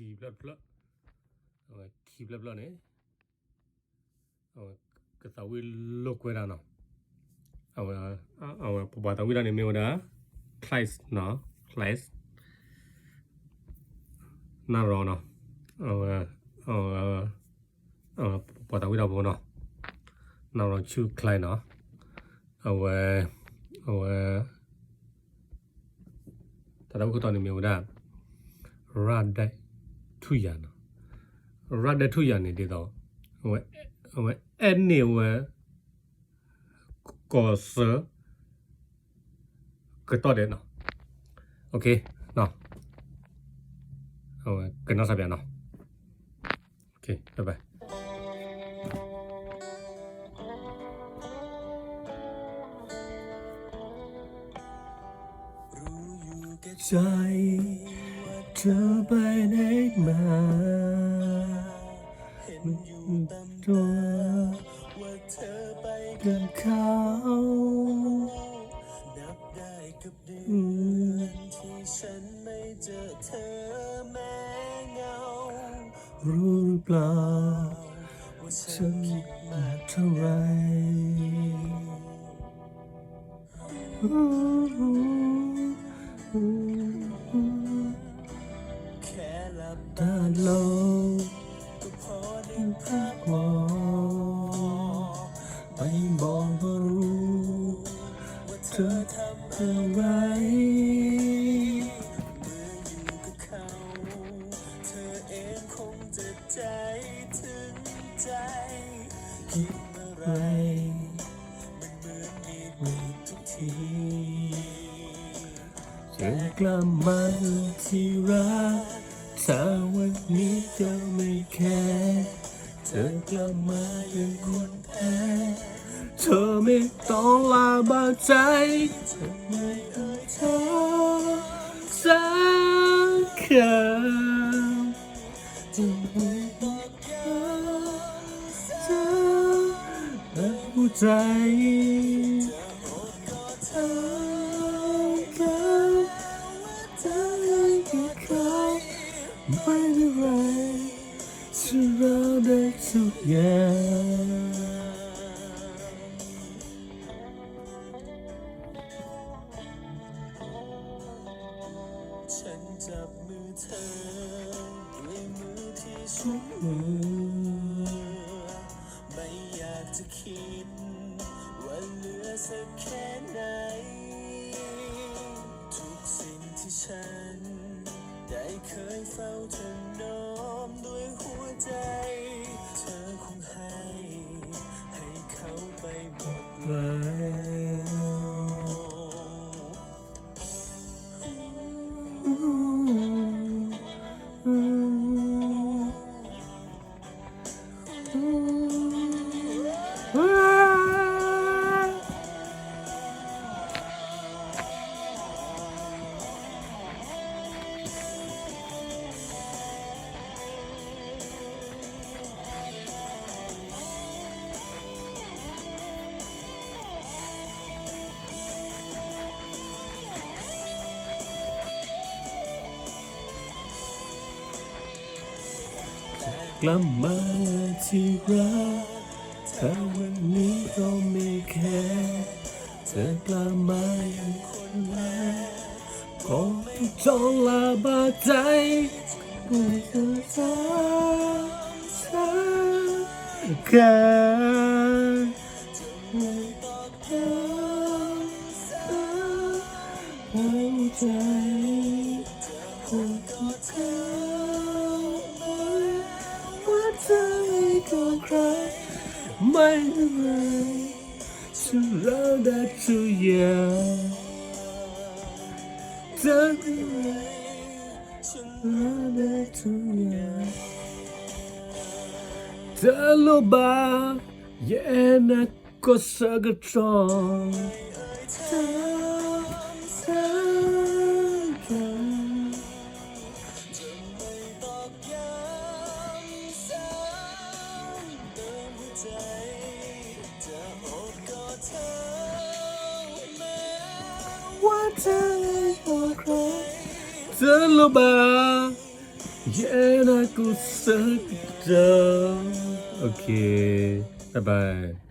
ขี่บลับขี่บลับเนี่ยก็สาวิลูกเวลาเนาะปะตาวิลาเนี่ยมีวันคลาสเนาะคลาสน่ารอเนาะปะตาวิลาบุเนาะน่ารอชื่อคลายเนาะแต่เราก็ตอนนี้มีวันรัดได้ทุยานรัดได้ทุยานนี่ดีต่อเอ็นนี่ก็เสือก็ต่อเด็ดเนาะโอเคเนาะกันน่าสบายเนาะโอเคบ๊ายบายใจเธอไปไหนมาเห็นอยู่ตามตัวว่าเธอไปกับเขานับได้กับเดือนที่ฉันไม่เจอเธอแม้เงารู้หรือเปล่าว่าฉันคิดมากเท่าไรแค่หลับตาลงก็พอได้พักมองไม่มองก็รู้ว่าเธอทำอะไรเมื่ออยู่กับเขาเธอเองคงจะใจถึงใจคิดอะไรมันเหมือนมีทุกทีจะกลับมาที่รักถ้าวันนี้เธอไม่แคร์เธอกลับมาเป็นคนแพ้เธอไม่ต้องลาบากใจเธอไม่เอ่ยเธอสักคำจะไม่บอกเธอและหัวใจไม่เป็นไรฉันรักได้ทุกอย่างฉันจับมือเธอด้วยมือที่ชุ่มมือไม่อยากจะคิดว่าเหลือสักแค่ไหนทุกสิ่งที่ฉันได้เคยเฝ้าเธอน้อมด้วยหัวใจเธอคงให้เขาไปหมดเลยกลับมาที่รักถ้าวันนี้ก็ไม่แค่เธอกลับมาอย่างคนแรกก็ทุกจ้องลาบาดใจไม่เคยสักแค่ไม่ต้องการหัวใจคนก็เธอเธอไม่ก็ใครไม่เป็นไรฉันรักได้ทุกอย่างเธอเป็นไรฉันรักได้ทุกอย่างเธอรู้บ้างแย่นักก็สักตรงเธอสักคำว่าเธอไม่บอกใครเธอรู้บ้าง Yeah, aku sedang. Oke, bye bye.